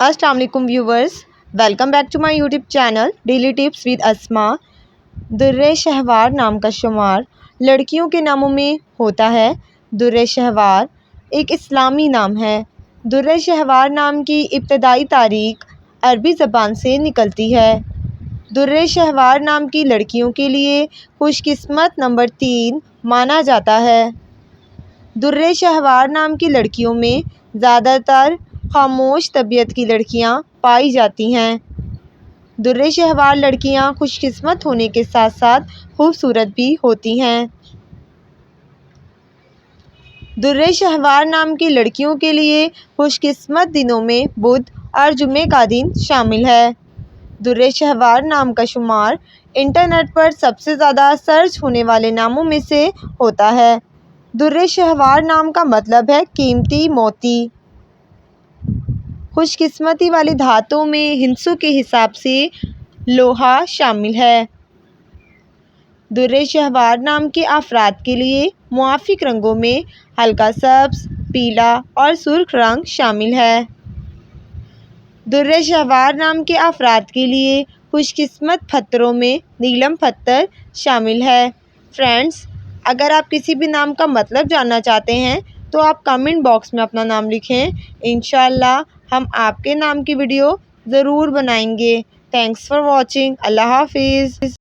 अस्सलाम वालेकुम viewers, welcome back to my YouTube channel daily tips with Asma. Durre Shahwar नाम का शुमार लड़कियों के नामों में होता है। दुर्रे शहवार एक इस्लामी नाम है। दुर्रे शहवार नाम की इब्तदाई तारीख अरबी ज़बान से निकलती है। दुर्रे शहवार नाम की लड़कियों के लिए खुशकिस्मत नंबर 3 माना जाता है। दुर्रे शहवार नाम की लड़कियों में ज़्यादातर खामोश तबीयत की लड़कियां पाई जाती हैं। दुर्रे शहवार लड़कियां खुशकिस्मत होने के साथ साथ खूबसूरत भी होती हैं। दुर्रे शहवार नाम की लड़कियों के लिए खुशकिस्मत दिनों में बुध और जुम्मे का दिन शामिल है। दुर्रे शहवार नाम का शुमार इंटरनेट पर सबसे ज़्यादा सर्च होने वाले नामों में से होता है। दुर्रे शहवार नाम का मतलब है कीमती मोती। खुशकिस्मती वाली धातुओं में हिंसों के हिसाब से लोहा शामिल है। दुर्रे शहवार नाम के अफराद के लिए मुआफिक रंगों में हल्का सब्ज, पीला और सुर्ख रंग शामिल है। दुर्रे शहवार नाम के अफराद के लिए खुशकिस्मत पत्थरों में नीलम पत्थर शामिल है। फ्रेंड्स, अगर आप किसी भी नाम का मतलब जानना चाहते हैं तो आप कमेंट बॉक्स में अपना नाम लिखें। इंशाअल्लाह हम आपके नाम की वीडियो ज़रूर बनाएंगे। Thanks for watching. अल्लाह हाफिज़।